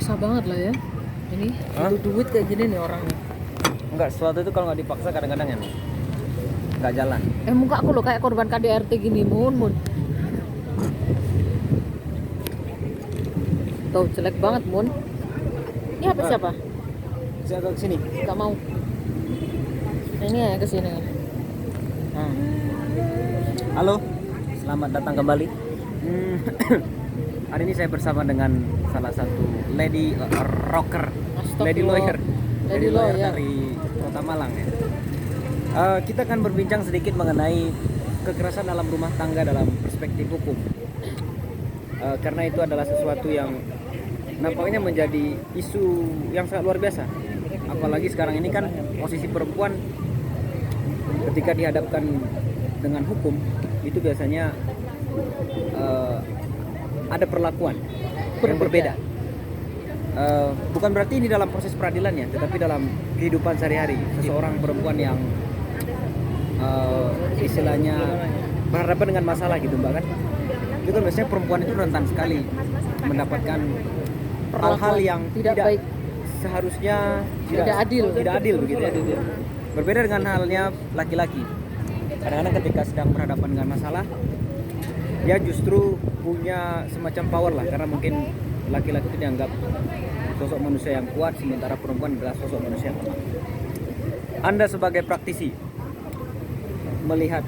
dipaksa banget lah ya. Ini butuh duit kayak gini nih orangnya. Enggak, sesuatu itu kalau nggak dipaksa kadang-kadang ya nggak jalan. Muka aku loh kayak korban KDRT gini, mun. Tuh jelek banget, mun. Ini HP siapa? Saya agak kesini. Gak mau. Nah, ini ya kesini. Halo, selamat datang kembali. Hari ini saya bersama dengan salah satu lady rocker, lady lawyer dari Kota Malang ya. Kita akan berbincang sedikit mengenai kekerasan dalam rumah tangga dalam perspektif hukum. Karena itu adalah sesuatu yang nampaknya menjadi isu yang sangat luar biasa. Apalagi sekarang ini kan posisi perempuan ketika dihadapkan dengan hukum itu biasanya ada perlakuan yang berbeda. Bukan berarti ini dalam proses peradilannya, tetapi dalam kehidupan sehari-hari seseorang perempuan yang istilahnya berhadapan dengan masalah gitu mbak kan. Itu kan biasanya perempuan itu rentan sekali mendapatkan hal-hal yang tidak baik, seharusnya tidak adil begitu ya. Berbeda dengan halnya laki-laki. Kadang-kadang ketika sedang berhadapan dengan masalah, dia justru punya semacam power lah, karena mungkin laki-laki itu dianggap sosok manusia yang kuat, sementara perempuan adalah sosok manusia yang lemah. Anda sebagai praktisi melihat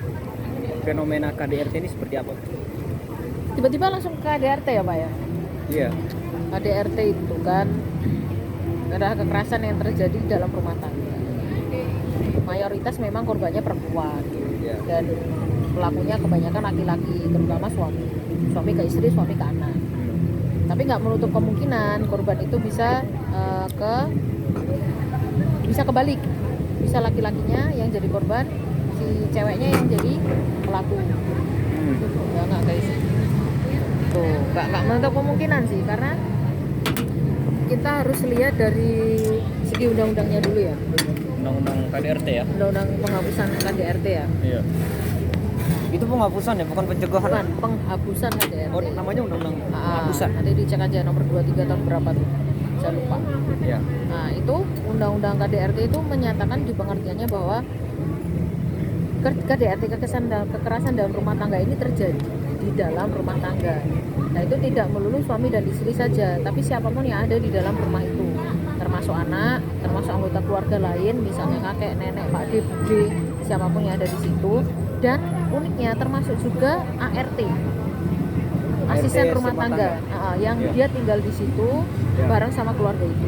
fenomena KDRT ini seperti apa? Tiba-tiba langsung ke KDRT ya Pak ya? Iya. KDRT itu kan adalah kekerasan yang terjadi dalam rumah tangga. Mayoritas memang korbannya perempuan, dan pelakunya kebanyakan laki-laki, terutama suami ke istri, suami ke anak. Tapi nggak menutup kemungkinan korban itu bisa kebalik, bisa laki-lakinya yang jadi korban, si ceweknya yang jadi pelaku. Ya nggak guys, tuh nggak menutup kemungkinan sih, karena kita harus lihat dari segi undang-undangnya dulu ya. Undang-undang KDRT ya? Undang-undang penghapusan KDRT ya? Iya. Itu penghapusan ya, bukan pencegahan? Bukan, penghapusan KDRT. Oh, namanya undang-undang penghapusan? Nanti dicek aja nomor 23 tahun berapa tuh, saya lupa. Iya. Nah itu undang-undang KDRT itu menyatakan di pengertiannya bahwa KDRT, kekerasan dalam rumah tangga ini terjadi di dalam rumah tangga. Nah itu tidak melulu suami dan istri saja, tapi siapapun yang ada di dalam rumah itu, termasuk anak, termasuk anggota keluarga lain, misalnya kakek, nenek, pak D, bude, siapapun yang ada di situ. Dan uniknya termasuk juga ART, asisten rumah tangga. Yang dia tinggal di situ bareng sama keluarga itu.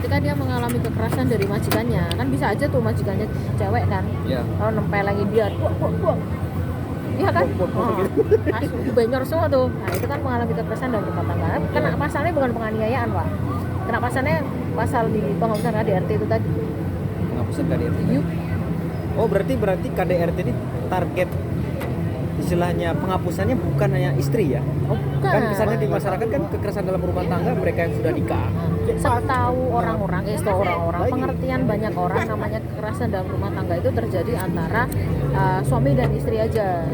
Ketika dia mengalami kekerasan dari majikannya, kan bisa aja tuh majikannya cewek kan, kalau nempelengin dia, iya kan, langsung dibanyor semua tuh. Nah itu kan mengalami kekerasan dalam rumah tangga. Kena pasalnya bukan penganiayaan Pak, kena pasalnya pasal di penghapusan KDRT itu tadi. Penghapusan KDRT. Oh berarti KDRT ini target istilahnya penghapusannya bukan hanya istri ya? Oh, bukan. Kan kesannya di masyarakat kan kekerasan dalam rumah tangga mereka yang sudah nikah. Setahu orang-orang, pengertian banyak orang namanya kekerasan dalam rumah tangga itu terjadi antara suami dan istri aja.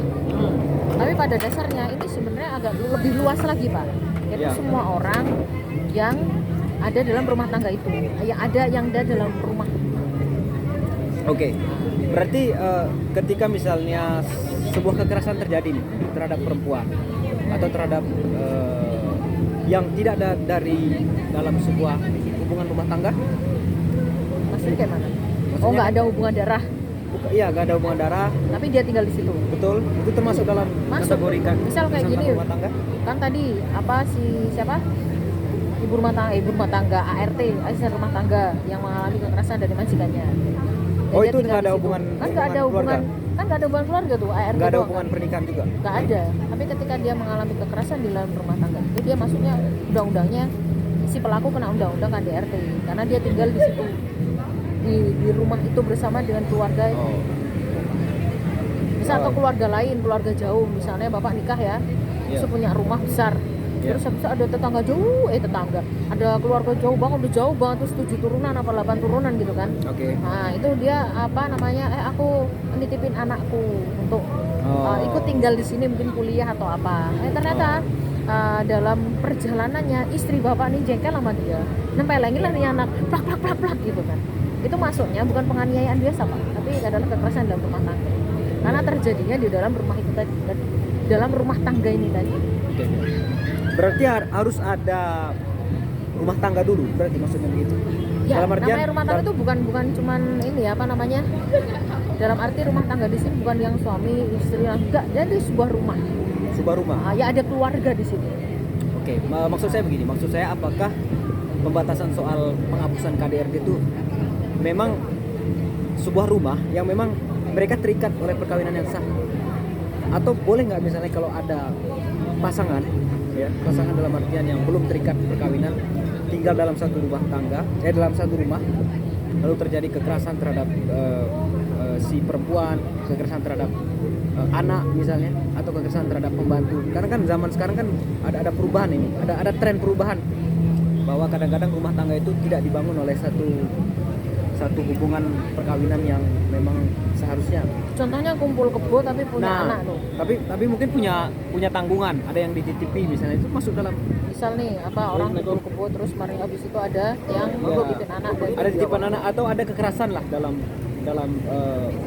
Tapi pada dasarnya ini sebenarnya agak lebih luas lagi Pak. Yaitu semua orang yang ada dalam rumah tangga itu, yang ada dalam rumah. Oke. Berarti ketika misalnya sebuah kekerasan terjadi nih terhadap perempuan atau terhadap yang tidak ada dari dalam sebuah hubungan rumah tangga, maksudnya kayak mana? Oh nggak ada hubungan darah? Iya nggak ada hubungan darah. Tapi dia tinggal di situ. Betul. Itu termasuk dalam kategori kan? Misal kayak gini. Rumah tangga? Kan tadi siapa? Ibu rumah tangga ART, asisten rumah tangga yang mengalami kekerasan dari majikannya. Oh itu nggak ada hubungan keluarga? Kan nggak ada hubungan keluarga tuh, ART nggak ada hubungan pernikahan juga? Nggak ada, tapi ketika dia mengalami kekerasan di dalam rumah tangga itu dia masuknya undang-undangnya, si pelaku kena undang-undang KDRT karena dia tinggal di situ, di rumah itu bersama dengan keluarga. Misal atau keluarga lain, keluarga jauh, misalnya bapak nikah ya, terus punya rumah besar, terus habis ada tetangga jauh, ada keluarga jauh banget, udah jauh banget, terus 7 turunan apa 8 turunan gitu kan. Nah itu dia aku nitipin anakku untuk ikut tinggal di sini, mungkin kuliah atau apa. Ternyata dalam perjalanannya istri bapak nih jengkel sama dia, nempelengin lah nih anak, plak gitu kan. Itu masuknya bukan penganiayaan biasa pak, tapi adalah kekerasan dalam rumah tangga. Karena terjadinya di dalam rumah itu tadi, dalam rumah tangga ini tadi. Oke. Berarti harus ada rumah tangga dulu, berarti maksudnya begitu. Ya, Dalam artian namanya rumah tangga itu bukan cuman ini ya, apa namanya? Dalam arti rumah tangga di sini bukan yang suami istri, enggak, jadi sebuah rumah. sebuah rumah. Ya ada keluarga di sini. Oke, maksud saya begini, maksud saya apakah pembatasan soal penghapusan KDRT itu memang sebuah rumah yang memang mereka terikat oleh perkawinan yang sah, atau boleh nggak misalnya kalau ada pasangan, ya pasangan dalam artian yang belum terikat perkawinan tinggal dalam satu rumah tangga, dalam satu rumah, lalu terjadi kekerasan terhadap si perempuan, kekerasan terhadap anak misalnya, atau kekerasan terhadap pembantu. Karena kan zaman sekarang kan ada perubahan ini, ada tren perubahan bahwa kadang-kadang rumah tangga itu tidak dibangun oleh satu hubungan perkawinan yang memang seharusnya. Contohnya kumpul kebo tapi punya anak tuh. Tapi mungkin punya tanggungan, ada yang dititipi misalnya, itu masuk dalam. Misal nih orang kumpul kebo terus kemarin habis itu ada yang titipin anak dari ada titipan anak, atau ada kekerasan lah dalam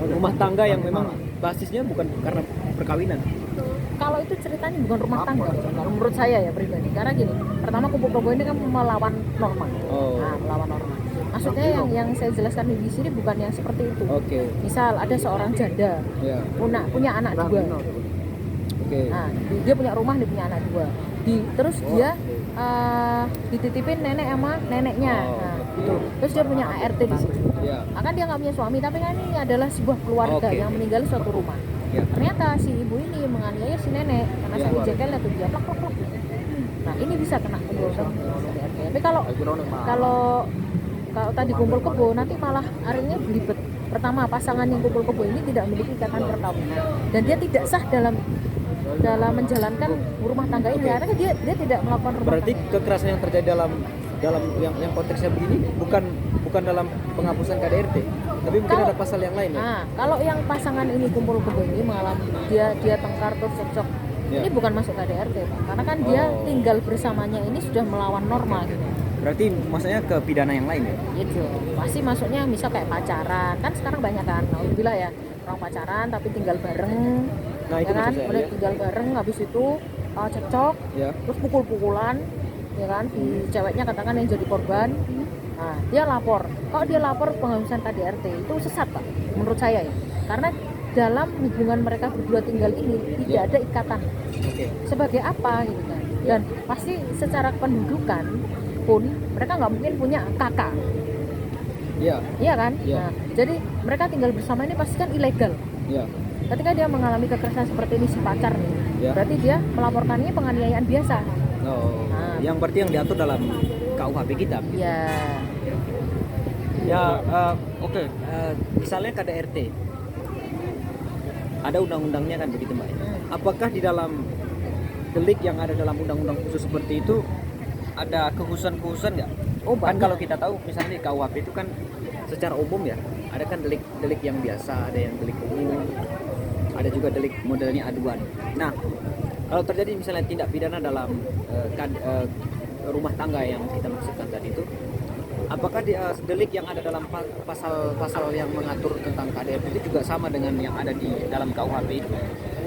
rumah tangga yang memang basisnya bukan karena perkawinan. Kalau itu ceritanya bukan rumah tangga, kalau menurut saya ya pribadi. Karena gini, pertama kumpul kebo ini kan melawan norma. Melawan norma. Maksudnya yang saya jelaskan di sini bukan yang seperti itu. Misal ada seorang janda, punya anak dua. Nah, dia punya rumah, dia punya anak dua. Terus dia dititipin nenek sama neneknya. Gitu. Terus dia punya ART di situ. Kan dia nggak punya suami, tapi kan ini adalah sebuah keluarga yang meninggali suatu rumah. Ternyata si ibu ini menganiaya si nenek karena saking jengkelnya tuh dia plak. Nah ini bisa kena kumpul kebo. Tapi kalau tadi kumpul kebo nanti malah akhirnya belibet. Pertama, pasangan yang kumpul kebo ini tidak memiliki ikatan perkawinan dan dia tidak sah dalam menjalankan rumah tangga ini. Karena dia tidak melakukan rumah berarti tangga. Kekerasan yang terjadi dalam yang konteksnya begini bukan dalam penghapusan KDRT, tapi mungkin ada pasal yang lain ya. Kalau yang pasangan ini kumpul kebo ini mengalami dia tengkar terus cocok, ini bukan masuk KDRT Pak, karena kan dia tinggal bersamanya ini sudah melawan norma gitu. Berarti maksudnya ke pidana yang lain ya? Gitu, pasti masuknya misal kayak pacaran, kan sekarang banyak kan, alhamdulillah ya, orang pacaran tapi tinggal bareng, nah itu kan, udah tinggal bareng, habis itu cocok, terus pukul-pukulan, ya kan, si ceweknya katakan yang jadi korban. Nah, dia lapor. Kalau dia lapor penghapusan KDRT itu sesat Pak, menurut saya ya. Karena dalam hubungan mereka berdua tinggal ini tidak ada ikatan. Sebagai apa gitu kan? Dan pasti secara pendudukan pun mereka nggak mungkin punya kakak. Iya kan? Nah, jadi mereka tinggal bersama ini pasti kan ilegal. Ketika dia mengalami kekerasan seperti ini si pacar nih, berarti dia melaporkannya penganiayaan biasa. Yang berarti yang diatur dalam KUHP kita. Misalnya KDRT ada undang-undangnya kan begitu Mbak. Apakah di dalam delik yang ada dalam undang-undang khusus seperti itu ada kekhususan nggak? Kan kalau kita tahu misalnya di KUHP itu kan secara umum ya, ada kan delik yang biasa, ada yang delik umum, ada juga delik modelnya aduan. Nah, kalau terjadi misalnya tindak pidana dalam rumah tangga yang kita maksudkan tadi itu, apakah delik yang ada dalam pasal yang mengatur tentang KDRT itu juga sama dengan yang ada di dalam KUHP itu?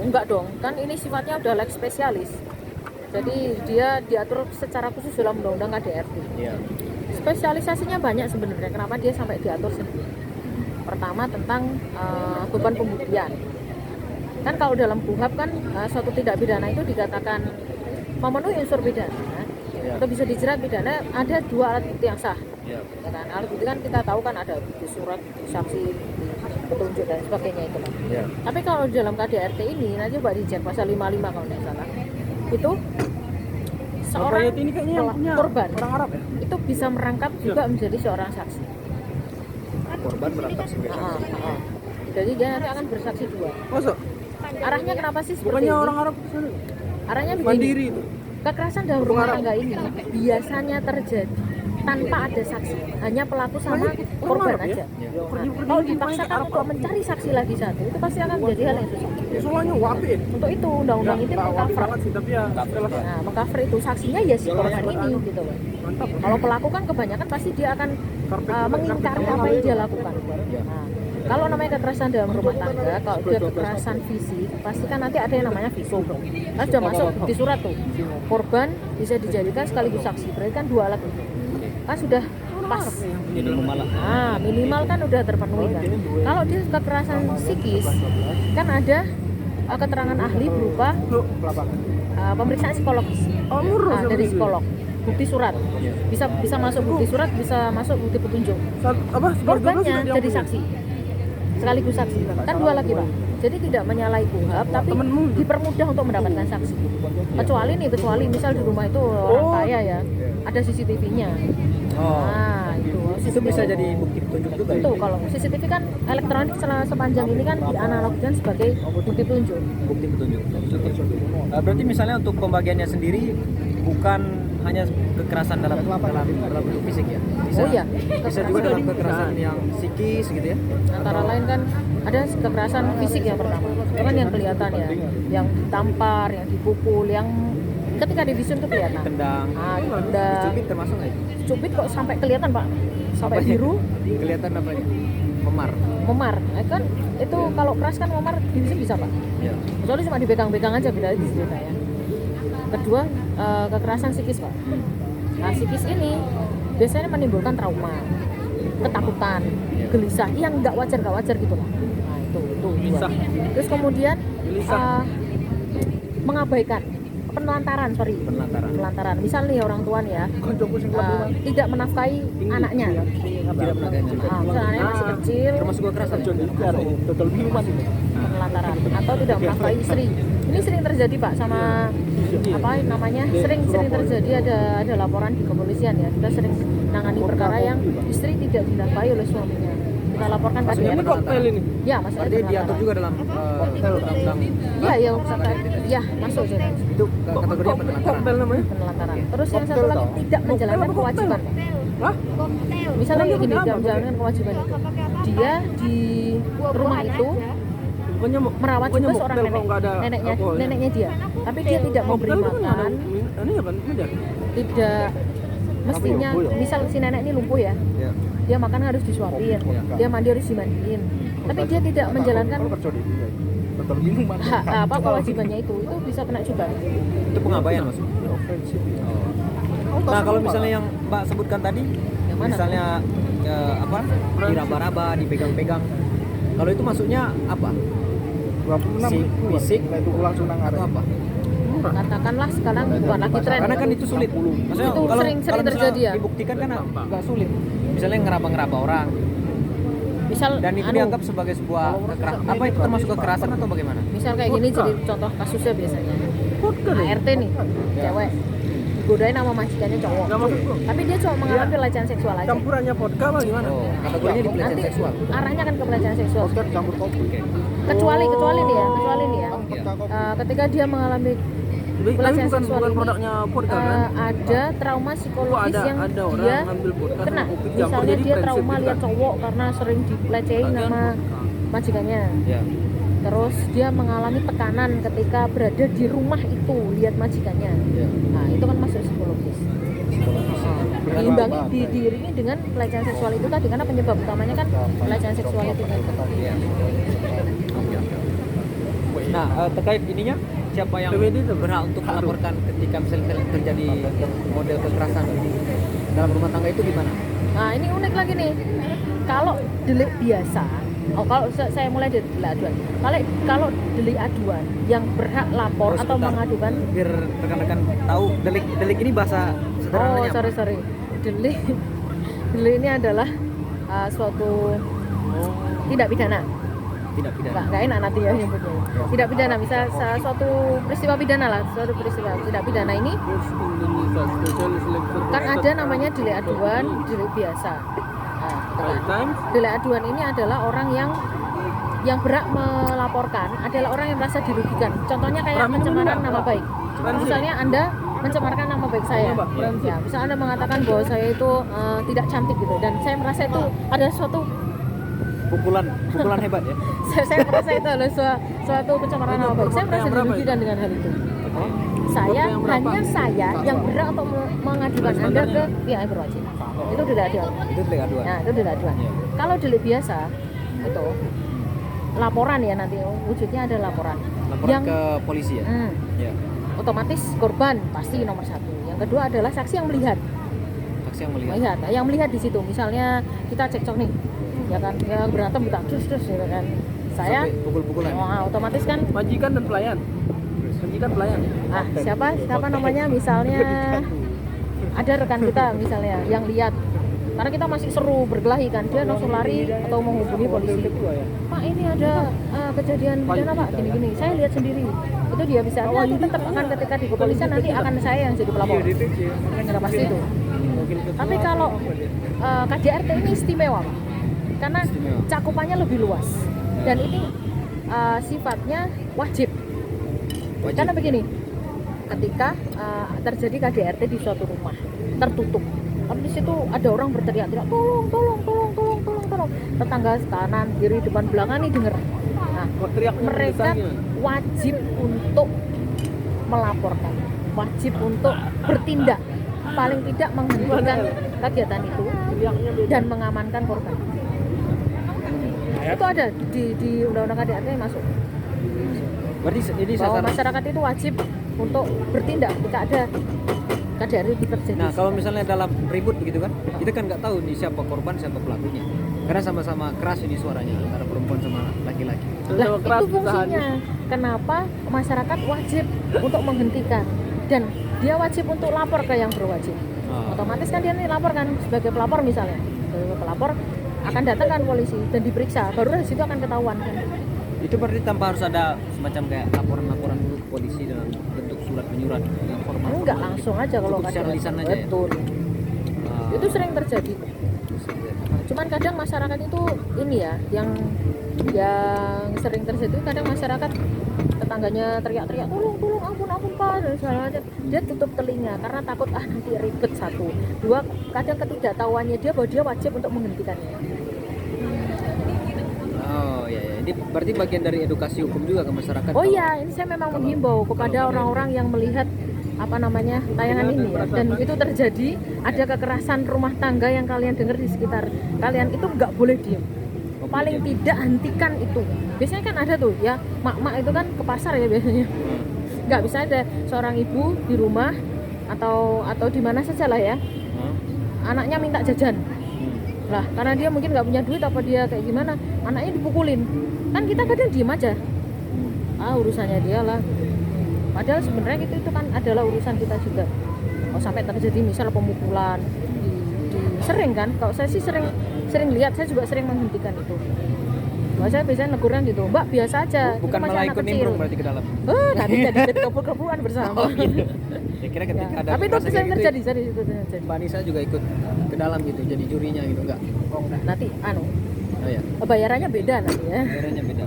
Enggak dong, kan ini sifatnya udah lex spesialis. Jadi dia diatur secara khusus dalam undang-undang KDRT. Spesialisasinya banyak sebenarnya. Kenapa dia sampai diatur sendiri? Pertama tentang beban pembuktian. Kan kalau dalam KUHP kan suatu tindak pidana itu dikatakan memenuhi unsur pidana atau bisa dijerat pidana, ada dua alat bukti yang sah. Ya kan? Alat bukti kan kita tahu kan ada bukti surat, bukti saksi, bukti petunjuk dan sebagainya itu kan. Tapi kalau dalam KDRT ini nanti coba dicek pasal 55 kalau tidak salah. Itu seorang korban orang Arab ya? Itu bisa merangkap juga menjadi seorang saksi. Korban merangkap sebagai saksi. Jadi dia nanti akan bersaksi dua. Masuk. Arahnya kenapa sih seperti Bukannya ini? orang Arab Arahnya begini. mandiri itu. Kekerasan dalam rumah tangga ini biasanya terjadi tanpa ada saksi, hanya pelaku sama korban aja. Kalau dipaksakan untuk mencari saksi lagi satu, itu pasti akan menjadi hal yang susah. Soalnya wapit. Untuk itu undang-undang itu mengcover. Tapi ya Nah, mengcover itu saksinya ya si korban ini gitu loh. Kalau pelaku kan kebanyakan pasti dia akan mengingkari apa yang dia lakukan. Nah, kalau namanya kekerasan dalam rumah tangga, kalau dia kekerasan fisik, pasti kan nanti ada yang namanya visum. Kan sudah masuk bukti surat tuh. Korban bisa dijadikan sekaligus saksi. Berarti kan 2 alat itu. Kan sudah pas. Minimal kan udah terpenuhi kan. Kalau dia kekerasan psikis, kan ada keterangan ahli berupa pemeriksaan psikologis. Dari psikolog. Bukti surat. Bisa masuk bukti surat, bisa masuk bukti petunjuk. Korbannya jadi saksi. Sekaligus saksi. Kan 2 lagi, Pak. Jadi tidak menyalahi KUHAP, tapi dipermudah untuk mendapatkan saksi. Kecuali misal di rumah itu orang kaya ya, ada CCTV-nya. Nah, itu bisa jadi bukti petunjuk juga. Itu kalau CCTV kan elektronik sepanjang ini kan dianalogikan sebagai bukti petunjuk. Bukti petunjuk. Berarti misalnya untuk pembagiannya sendiri bukan hanya kekerasan dalam bentuk fisik ya. Bisa juga dalam kekerasan yang psikis gitu ya. Antara lain kan ada kekerasan fisik yang pertama. Itu kan yang kelihatan ya, yang ditampar, yang dipukul, yang ketika di visum itu kelihatan. Tendang. Tendang. Cubit termasuk nggak itu? Cubit kok sampai kelihatan, Pak. Sampai biru. Kelihatan apa ya? Memar. Kan itu kalau keras kan memar di visum bisa, Pak. Iya. Kecuali cuma dipegang-pegang aja beda di cerita ya. Kedua, kekerasan psikis, Pak. Nah, psikis ini biasanya menimbulkan trauma, ketakutan, gelisah yang nggak wajar gitu lah. Nah, itu dua. Terus kemudian mengabaikan penelantaran. Misal nih orang tua nih ya, tidak menafkahi anaknya. Misal anaknya masih kecil, Termasuk kekerasan. penelantaran atau tidak menafkahi istri. Ini sering terjadi, Pak, sama sering terjadi, ada laporan di kepolisian ya. Kita sering menangani perkara yang istri tidak dinafkahi oleh suaminya. Kita laporkan ke Maksudnya koktail ini? Ya, maksudnya Berarti diatur juga dalam undang-undang. Ya, masuk jadi. Itu kategori apa penelantaran? Penelantaran. Terus yang satu lagi tidak menjalankan kewajiban. Misalnya kayak gini, tidak menjalankan kewajiban itu. Dia di rumah itu merawat juga seorang neneknya dia, tapi dia tidak memberi makan, tidak mestinya. Misal si nenek ini lumpuh ya, dia makan harus disuapin, dia mandi harus dimandiin, tapi dia tidak menjalankan kewajibannya itu bisa kena juga. Itu pengabaian maksudnya. Nah, kalau misalnya yang Mbak sebutkan tadi, misalnya diraba-raba, dipegang-pegang, kalau itu maksudnya apa? Fisik atau apa? Katakanlah sekarang bukan lagi tren. Karena kan itu sulit. Maksudnya itu kalau sering terjadi ya. Dibuktikan kan agak sulit. Misalnya ngeraba-ngeraba orang. Misal dan itu dianggap sebagai sebuah kekerasan. Apa itu termasuk kekerasan atau bagaimana? Misal kayak gini jadi contoh kasusnya biasanya. ART nih, cewek digodain sama majikannya cowok. Tapi dia cuma mengalami pelecehan seksual aja. Campurannya vodka apa gimana? Kategorinya di pelecehan seksual. Arahnya kan ke pelecehan seksual. Campur kopi. Kecuali nih ya. Ketika dia mengalami pelecehan seksual bukan ini, produknya vodka kan? ada trauma psikologis yang dia kena. Misalnya dia trauma lihat cowok karena sering dilecehin sama majikannya. Terus dia mengalami tekanan ketika berada di rumah itu lihat majikannya. Nah, itu kan masuk psikologis. Diiringi dengan pelecehan seksual itu tadi, karena penyebab utamanya kan pelecehan seksual itu tadi. Nah, terkait ininya, siapa yang berhak untuk melaporkan ketika misalnya terjadi model kekerasan dalam rumah tangga itu gimana? Nah, ini unik lagi nih. Kalau delik biasa, kalau saya mulai dari delik aduan. Kalau delik aduan yang berhak lapor atau mengadukan, biar rekan-rekan tahu delik ini bahasa sederhananya. Sorry. Delik ini adalah suatu tindak pidana. Nggak enak nanti ya nyebutnya. Tidak pidana, misal suatu peristiwa pidana lah, suatu peristiwa tidak pidana ini kan ada namanya delik aduan, delik biasa. Delik aduan ini adalah orang yang berhak melaporkan adalah orang yang merasa dirugikan. Contohnya kayak pencemaran nama baik. Misalnya Anda mencemarkan nama baik saya. Mbak, Ya, bisa Anda mengatakan bahwa saya itu tidak cantik gitu, dan saya merasa itu ada suatu pukulan hebat ya. saya merasa itu adalah suatu pencemaran nama baik. Saya merasa dirugikan dengan hal itu. Saya yang berapa? hanya saya yang berhak untuk mengajukan Anda ke pihak yang berwajib. Itu tidak adil. Itu delik aduan. Nah, itu tidak aduan. Iya. Kalau delik biasa itu laporan ya, nanti wujudnya ada laporan. Laporan ke polisi ya. Ya. Otomatis korban pasti nomor satu. Yang kedua adalah saksi yang melihat. Saksi yang melihat. Yang melihat di situ. Misalnya kita cekcok nih, ya kan, ya berantem kita terus ya kan. Saya Sampai pukul-pukulan. otomatis kan Majikan dan pelayan. Majikan pelayan. siapa namanya, misalnya ada rekan kita misalnya yang lihat, karena kita masih seru berkelahi kan, dia langsung lari atau menghubungi polisi. Pak, ini ada kejadian pidana Pak, gini-gini, saya lihat sendiri. Itu dia bisa, nanti tetap akan ketika di kepolisian nanti akan saya yang jadi pelapor. Sudah pasti itu. Tapi kalau KDRT ini istimewa Pak, karena Istimewa. cakupannya lebih luas dan ini sifatnya wajib. Karena begini, ketika terjadi KDRT di suatu rumah tertutup, tapi di situ ada orang berteriak-teriak, tolong, tetangga kanan, kiri, depan, belakang nih dengar. Nah, mereka wajib untuk melaporkan, wajib untuk bertindak, paling tidak menghentikan kegiatan itu dan mengamankan korban. Itu ada di undang-undang KDRT masuk. Berarti ini Bahwa sasaran. masyarakat itu wajib untuk bertindak ketika ada KDRT itu terjadi. Nah, kalau misalnya dalam ribut begitu kan, kita kan nggak tahu nih siapa korban, siapa pelakunya. Karena sama-sama keras ini suaranya antara perempuan sama laki-laki. Lah, itu fungsinya. Kenapa masyarakat wajib untuk menghentikan dan dia wajib untuk lapor ke yang berwajib. Otomatis kan dia nih lapor kan sebagai pelapor misalnya. Sebagai pelapor akan datangkan polisi dan diperiksa. Baru dari situ akan ketahuan kan. Itu berarti tanpa harus ada semacam kayak laporan-laporan dulu ke polisi dalam bentuk surat menyurat yang formal. Enggak, langsung aja kalau Cukup secara KDRT. lisan aja ya? Betul. Itu sering terjadi. Cuman kadang masyarakat itu ini ya, yang sering terjadi kadang masyarakat tetangganya teriak-teriak tolong ampun Pak dan segala macam, dia tutup telinga karena takut nanti ribet. Satu, dua, kadang ketidaktahuannya dia bahwa dia wajib untuk menghentikannya. Oh ya, ini berarti bagian dari edukasi hukum juga ke masyarakat. Oh iya, ini saya memang menghimbau kepada orang-orang yang melihat tayangan ini ya, dan itu terjadi, ada kekerasan rumah tangga yang kalian dengar di sekitar kalian, itu nggak boleh diem. Paling tidak hentikan itu. Biasanya kan ada tuh ya, mak-mak itu kan ke pasar ya biasanya. Nggak bisa ada seorang ibu di rumah atau di mana saja lah ya, anaknya minta jajan. Lah, karena dia mungkin nggak punya duit apa dia kayak gimana, anaknya dipukulin. Kan kita kadang diem aja. Urusannya dia lah. Padahal sebenarnya itu kan adalah urusan kita juga. Kalau sampai terjadi misal pemukulan, sering kan? Kalau saya sih sering lihat, saya juga sering menghentikan itu. Kalau saya biasanya negurnya gitu, Mbak biasa aja. Bukan itu masih malah anak ikut kecil. nimbrung berarti ke dalam. Nanti jadi kebul-kebulan bersama. Ya kira ketika ada Tapi itu kekerasan sering kayak terjadi, gitu, sering itu terjadi. Mbak Anissa juga ikut ke dalam gitu, jadi jurinya gitu enggak? Oh, enggak. Nanti Oh ya, bayarannya beda nanti ya. caranya beda.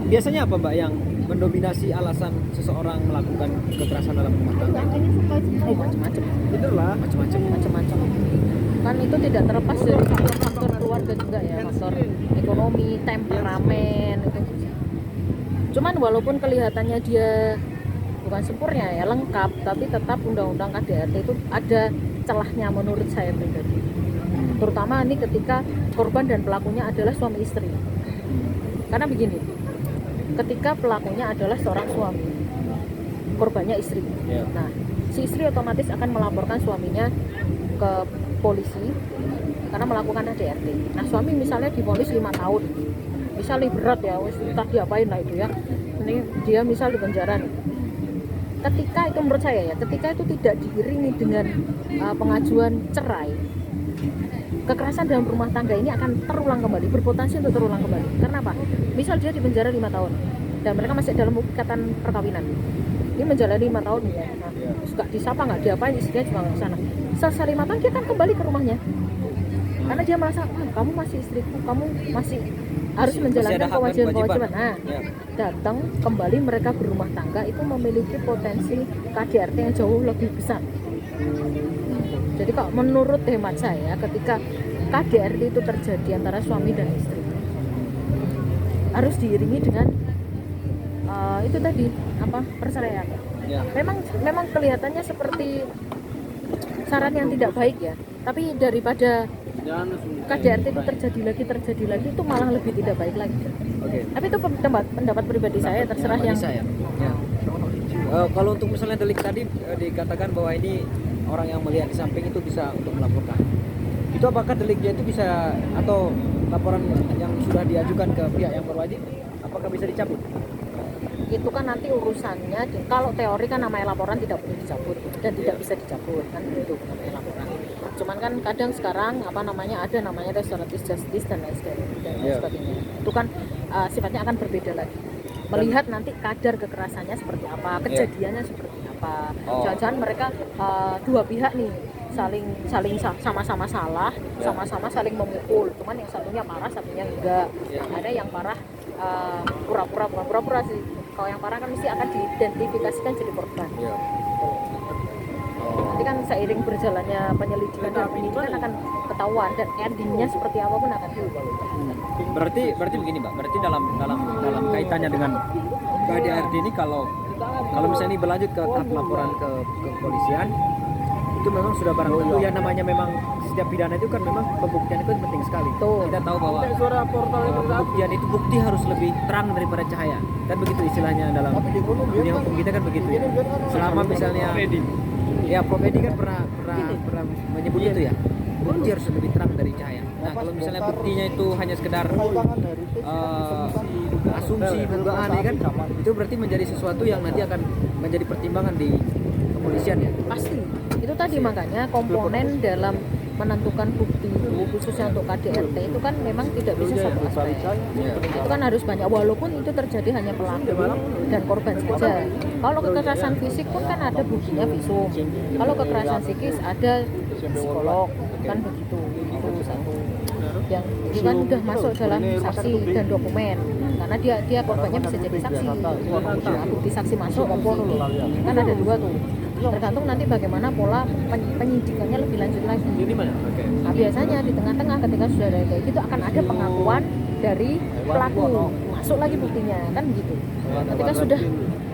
Biasanya apa Mbak yang mendominasi alasan seseorang melakukan kekerasan dalam rumah tangga? Macam-macam. Itulah. Macam-macam. Kan itu tidak terlepas dari faktor keluarga juga ya, faktor ekonomi, temperamen itu. Cuman walaupun kelihatannya dia bukan sempurna ya, lengkap, tapi tetap undang-undang KDRT itu ada celahnya menurut saya pribadi. Terutama ini ketika korban dan pelakunya adalah suami istri. Karena begini, ketika pelakunya adalah seorang suami, korbannya istri. Ya. Nah, si istri otomatis akan melaporkan suaminya ke polisi karena melakukan KDRT. Nah, suami misalnya divonis 5 tahun, misalnya berat ya, wis entah diapain lah itu ya. Ini dia misal di penjara nih. Ketika itu menurut saya ya, ketika itu tidak diiringi dengan pengajuan cerai, kekerasan dalam rumah tangga ini akan terulang kembali, berpotensi untuk terulang kembali. Karena apa? Misal dia di penjara 5 tahun dan mereka masih dalam ikatan perkawinan. Ini menjalani 5 tahun ya. Nah, nggak disapa, nggak diapain, istrinya cuma ke sana. Selesai 5 tahun dia kan kembali ke rumahnya. Karena dia merasa, kamu masih istriku, kamu masih harus Masih menjalankan ada hak dan kewajiban-kewajiban. kewajiban. Nah, Ya. datang kembali mereka berumah tangga itu memiliki potensi KDRT yang jauh lebih besar. Jadi kalau menurut hemat saya, ketika KDRT itu terjadi antara suami dan istri, harus diiringi dengan itu tadi apa, perceraian. Ya. Memang kelihatannya seperti saran yang tidak baik ya, tapi daripada Jangan KDRT itu terjadi lagi itu malah lebih tidak baik lagi. Oke. Tapi itu pendapat pribadi saya, terserah Bagi yang saya. Ya. Kalau untuk misalnya delik tadi dikatakan bahwa ini orang yang melihat di samping itu bisa untuk melaporkan. Itu apakah deliknya itu bisa, atau laporan yang sudah diajukan ke pihak yang berwajib apakah bisa dicabut? itu kan nanti urusannya kalau teori kan namanya laporan tidak boleh dicabut dan tidak bisa dicabut kan, itu namanya laporan. Cuman kan kadang sekarang ada namanya restoratif justice dan lain sebagainya. Itu kan sifatnya akan berbeda lagi, melihat nanti kadar kekerasannya seperti apa, kejadiannya seperti apa. Jangan-jangan mereka dua pihak nih saling sama-sama salah, sama-sama saling memukul, cuman yang satunya parah, satunya enggak. Ada yang parah pura-pura sih. Kalau yang parah kan mesti akan diidentifikasikan jadi korban. Nanti kan seiring berjalannya penyelidikan dan penyidikan akan ketahuan, dan endingnya seperti apa pun akan diubah. Berarti begini Mbak, berarti dalam kaitannya dengan KDRT ini, kalau misalnya ini berlanjut ke tahap laporan ke kepolisian, itu memang sudah barang tentu ya, namanya memang setiap pidana itu kan memang pembuktian itu penting sekali. Kita tahu bahwa pembuktian itu, bukti harus lebih terang daripada cahaya, kan begitu istilahnya dalam dunia hukum kita kan begitu ya. Selama misalnya Prof Edi kan pernah menyebut itu ya, bukti harus lebih terang dari cahaya. Nah kalau misalnya buktinya itu hanya sekedar asumsi, dugaan ya kan, itu berarti menjadi sesuatu yang nanti akan menjadi pertimbangan di kepolisian ya. Pasti. Itu tadi makanya komponen dalam menentukan bukti khususnya untuk KDRT itu kan memang tidak bisa satu aspek. Itu kan harus banyak, walaupun itu terjadi hanya pelaku dan korban saja. Kalau kekerasan fisik pun kan ada buktinya visum. Kalau kekerasan psikis ada psikolog, kan begitu. Itu satu. Yang itu kan sudah masuk dalam saksi dan dokumen, karena dia korbannya bisa jadi saksi. Nah, bukti saksi masuk kan ada dua tuh. Tergantung nanti bagaimana pola penyidikannya lebih lanjut lagi. Nah, biasanya di tengah-tengah ketika sudah ada kayak gitu akan ada pengakuan dari pelaku, masuk lagi buktinya kan gitu. Ketika sudah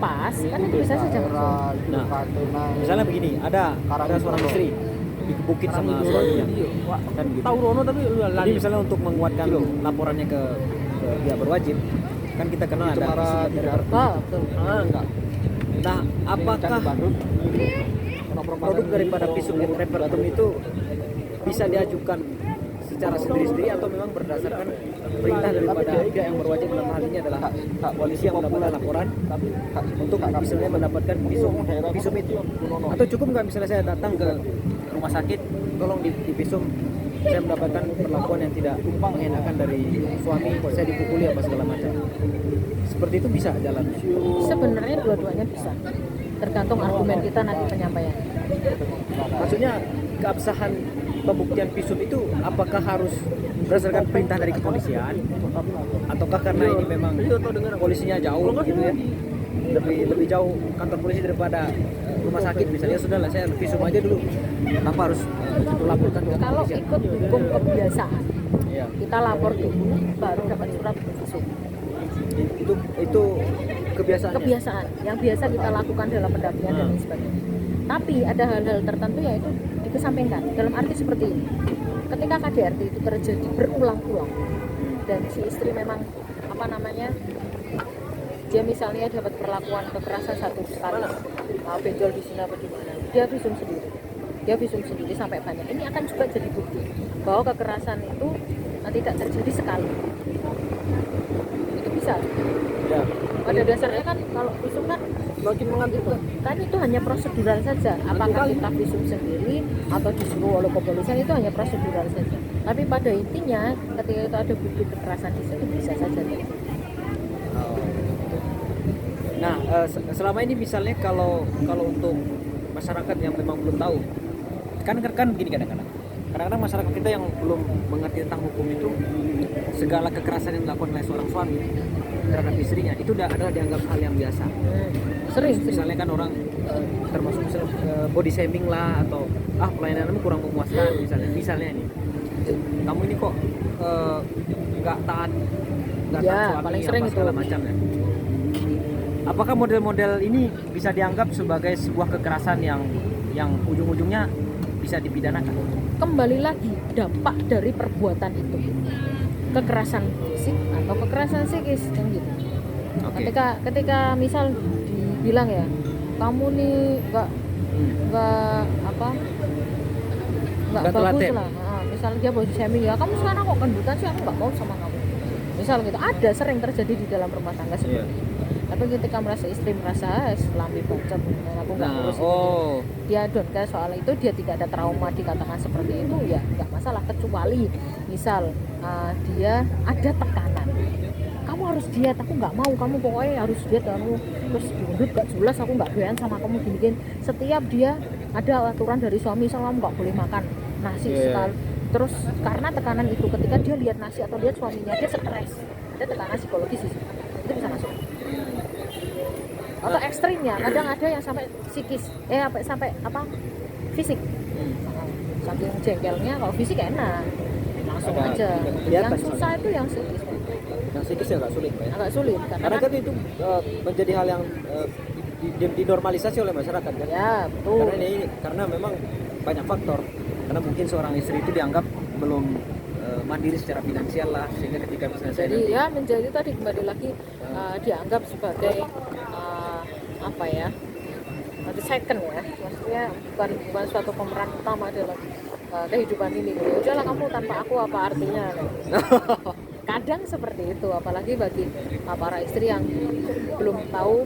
pas kan itu bisa saja masuk. Nah, misalnya begini, ada seorang istri dikebukin sama suaminya kan gitu. Tahu Rono tapi Jadi misalnya untuk menguatkan laporannya ke pihak berwajib, kan kita kenal ada Betul. Nah, apakah produk daripada visum et repertum itu bisa diajukan secara sendiri-sendiri atau memang berdasarkan perintah daripada pihak yang berwajib, dalam hal ini adalah polisi yang mendapatkan laporan untuk misalnya mendapatkan visum itu? Atau cukup nggak misalnya saya datang ke rumah sakit, tolong di visum, saya mendapatkan perlakuan yang tidak mengenakan dari suami, saya dipukuli apa segala macam. Seperti itu bisa jalan? Sebenarnya dua-duanya bisa, tergantung argumen kita nanti penyampaian. Maksudnya keabsahan pembuktian visum itu apakah harus berdasarkan perintah dari kepolisian, ataukah karena ini memang polisinya jauh gitu ya, lebih jauh kantor polisi daripada rumah sakit misalnya, sudahlah saya visum aja dulu, tanpa harus laporkan ke Kalau kepolisian. ikut hukum kebiasaan, Ya, kita lapor dulu baru dapat surat visum. itu Kebiasaan yang biasa kita lakukan dalam pendampingan dan lain sebagainya. Tapi ada hal-hal tertentu yang itu dikesampingkan. Dalam arti seperti ini, ketika KDRT itu terjadi berulang-ulang dan si istri memang dia misalnya dapat perlakuan kekerasan satu kali, benjol di sini apa di mana, dia visum sendiri sampai banyak. Ini akan juga jadi bukti bahwa kekerasan itu tidak terjadi sekali. Itu bisa. ya. Pada dasarnya kan kalau visum kan semakin mengantuk. kan itu hanya prosedural saja. Apakah kita visum sendiri atau disuruh oleh kepolisian, itu hanya prosedural saja. Tapi pada intinya ketika itu ada bukti kekerasan di situ bisa saja. Nah, selama ini misalnya kalau untuk masyarakat yang memang belum tahu, kan begini kadang-kadang kadang-kadang masyarakat kita yang belum mengerti tentang hukum itu, segala kekerasan yang dilakukan oleh seorang suami terhadap istrinya itu adalah dianggap hal yang biasa. Sering. Misalnya kan orang termasuk misalnya body shaming lah, atau pelayananmu kurang memuaskan misalnya nih, kamu ini kok nggak taat Ya, suami paling sering apa itu. segala macam ya. Apakah model-model ini bisa dianggap sebagai sebuah kekerasan yang ujung-ujungnya bisa dipidanakan? Kembali lagi dampak dari perbuatan itu, kekerasan fisik atau kekerasan psikis kan gitu. Oke. Ketika misal dibilang ya, kamu nih nggak Nggak bagus telaten. lah. Misalnya dia body shaming, ya kamu sekarang kok gendutan sih, aku nggak mau sama kamu. Misal gitu, ada sering terjadi di dalam rumah tangga seperti itu. Tapi ketika istri merasa selami bacot, aku nggak Nah, urus dia don't care soal itu, dia tidak ada trauma dikatakan seperti itu, ya nggak masalah. Kecuali misal dia ada tekanan, kamu harus diet, aku nggak mau, kamu pokoknya harus diet, kamu terus gendut gak jelas, aku nggak doyan sama kamu gini-gini. Setiap dia ada aturan dari suami, misal kamu nggak boleh makan nasi sekali. Terus karena tekanan itu, ketika dia lihat nasi atau lihat suaminya, dia stres, ada tekanan psikologis di situ, itu bisa masuk. Atau ekstrimnya, kadang ada yang sampai psikis, sampai fisik. Saking jengkelnya, kalau fisik enak, langsung Ada aja. kelihatan Yang susah itu yang psikis, yang psikis ya agak sulit, Pak, ya? agak sulit Karena kan itu menjadi hal yang dinormalisasi oleh masyarakat kan. ya betul. Karena memang banyak faktor. Karena mungkin seorang istri itu dianggap belum mandiri secara finansial lah, sehingga ketika misalnya saya Jadi nanti ya menjadi tadi kembali lagi dianggap sebagai nanti second ya, maksudnya bukan suatu pemeran utama dalam kehidupan ini. Ya udahlah, kamu tanpa aku apa artinya? Kadang seperti itu, apalagi bagi para istri yang belum tahu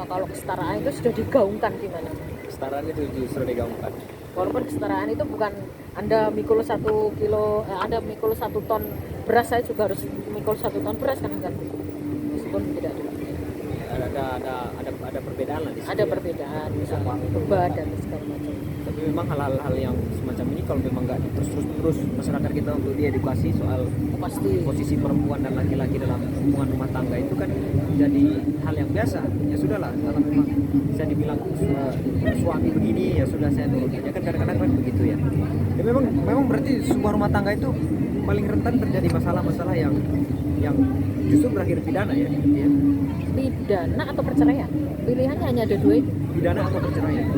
kalau kesetaraan itu sudah digaungkan gimana. kesetaraan itu justru digaungkan. Walaupun kesetaraan itu bukan Anda mikul 1 kilo, Anda mikul 1 ton beras, saya juga harus mikul 1 ton beras kan, enggak? Meskipun tidak juga. Ada perbedaan lah di situ. Ada perbedaan, misalnya beban dan segala macam. Tapi memang hal-hal yang semacam ini kalau memang nggak terus masyarakat kita untuk diedukasi soal Pasti. posisi perempuan dan laki-laki dalam hubungan rumah tangga itu kan jadi hal yang biasa. Ya sudahlah, kalau memang saya dibilang suami begini, ya sudah saya nurut aja, kan kadang-kadang kan begitu ya. Ya memang berarti sebuah rumah tangga itu paling rentan terjadi masalah-masalah yang justru berakhir pidana ya. Pidana atau perceraian, pilihannya hanya ada dua itu. Pidana atau perceraian.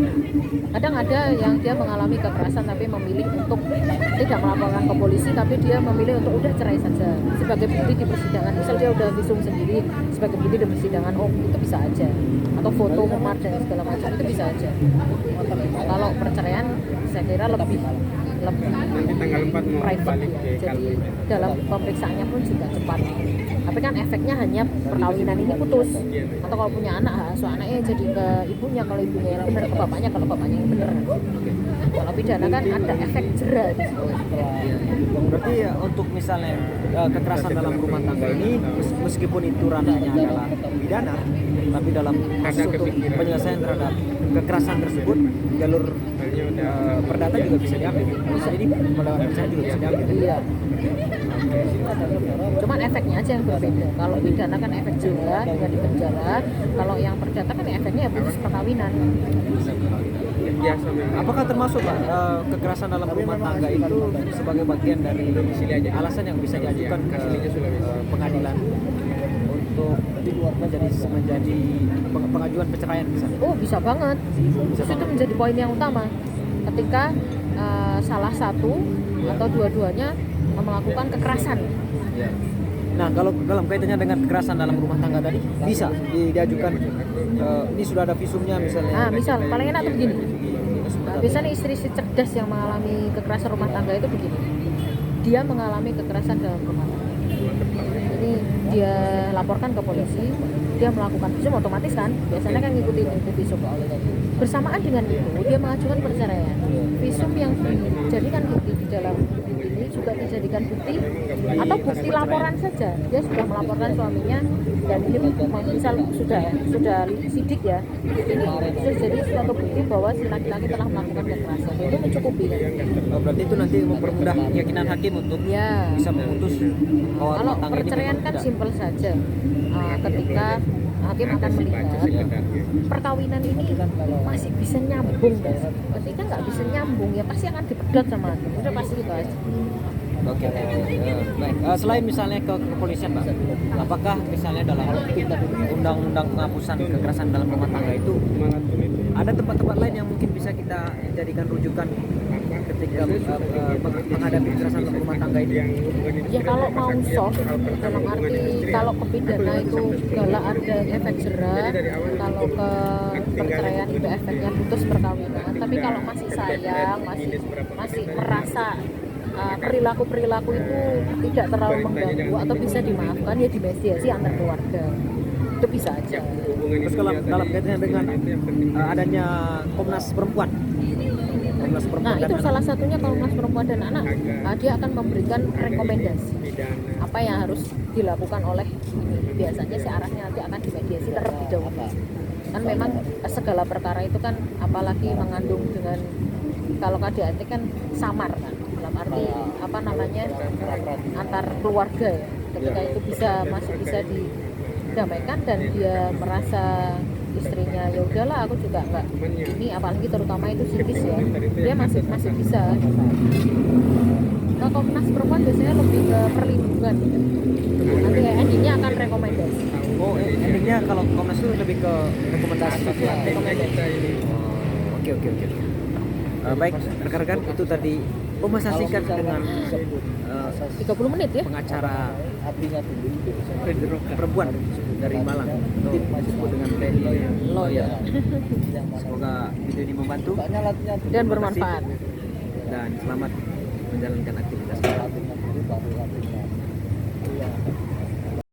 Kadang ada yang dia mengalami kekerasan tapi memilih untuk tidak melaporkan ke polisi, tapi dia memilih untuk udah cerai saja sebagai bukti di persidangan. Misal dia udah visum sendiri sebagai bukti di persidangan, itu bisa aja. Atau foto memar dan segala macam, itu bisa aja. Kalau perceraian saya kira lebih Nanti tanggal 4 mau private balik ya. ke Jadi Kaltim. dalam pemeriksaannya pun juga cepat. Tapi kan efeknya hanya perkawinan ini putus. Atau kalau punya anak, asuh anaknya jadi ke ibunya, kalau ibunya yang benar ke bapaknya, kalau bapaknya yang benar. Kalau pidana kan ada efek jera di situ. Berarti ya, untuk misalnya kekerasan dalam rumah tangga ini meskipun itu ranahnya adalah pidana, tapi dalam kasus untuk penyelesaian terhadap kekerasan tersebut jalur perdata juga bisa diambil. Jadi melawan perceraian juga bisa diambil. Iya. Cuman efeknya aja yang berbeda. Kalau pidana kan efek jera, juga di penjara. Kalau yang perdata kan efeknya ya putus perkawinan. Biasa memang. Apakah termasuk Pak kekerasan dalam rumah tangga itu sebagai bagian dari alasan yang bisa diajukan ke pengadilan untuk menjadi pengajuan perceraian misalnya? Oh, bisa banget. Itu menjadi poin yang utama. Ketika salah satu atau dua-duanya melakukan kekerasan. Ya. Nah, kalau dalam kaitannya dengan kekerasan dalam rumah tangga tadi bisa diajukan ini sudah ada visumnya misalnya. Misal paling enak tuh begini. Biasanya istri cerdas yang mengalami kekerasan rumah tangga itu begini. Dia mengalami kekerasan dalam rumah tangga. Jadi dia laporkan ke polisi, dia melakukan visum, otomatis kan biasanya kan ngikutin itu visum. Bersamaan dengan itu dia mengajukan perceraian. Visum yang dijadikan bukti di dalam ini juga dijadikan bukti, atau atau bukti laporan saja, dia sudah melaporkan suaminya dan ini misal sudah sidik ya, ini sudah jadi suatu bukti bahwa si laki-laki telah melakukan kekerasan, itu mencukupi kan? Oh, berarti itu nanti mempermudah keyakinan hakim untuk Ya. bisa memutus bahwa Kalau rumah tangga ini perceraian memang kan tidak. simpel saja. Ketika hakim akan melihat perkawinan ini masih bisa nyambung, ketika nggak bisa nyambung ya pasti akan dipedot sama hakim. Udah pasti itu aja. Oke. Baik. Selain misalnya ke kepolisian, Pak, apakah misalnya dalam undang-undang penghapusan kekerasan dalam rumah tangga itu ada tempat-tempat lain yang mungkin bisa kita jadikan rujukan ketika menghadapi kekerasan dalam rumah tangga ini? Ya kalau mau soft dalam arti kalau ke pidana itu galak ada efek jera, kalau ke perceraian itu efeknya putus perkawinan. Tapi kalau masih sayang, masih merasa perilaku itu tidak terlalu mengganggu atau bisa dimaafkan, ya dimediasi antar keluarga, itu bisa aja. Terus kalau dalam kaitannya dengan adanya Komnas Perempuan, Nah dan itu anak. salah satunya Komnas Perempuan dan Anak, dia akan memberikan rekomendasi apa yang harus dilakukan oleh biasanya si arahnya nanti akan dimediasi terlebih dahulu. Kan memang segala perkara itu kan apalagi mengandung dengan kalau KDRT kan samar kan, dalam arti apa namanya antar keluarga ya, ketika itu masih bisa didamaikan dan dia merasa istrinya ya udahlah aku juga nggak ini, apalagi terutama itu psikis ya, dia masih bisa. Nah, Komnas Perempuan biasanya lebih ke perlindungan gitu. Nanti endingnya akan rekomendasi. Oh, endingnya kalau Komnas itu lebih ke rekomendasi. Oke. Baik, rekan-rekan, itu tadi pembahasan singkat dengan 30 menit ya. pengacara perempuan dari Malang atau disebut dengan lady lawyer. Semoga video ini membantu Dan bermanfaat. dan selamat menjalankan aktivitas.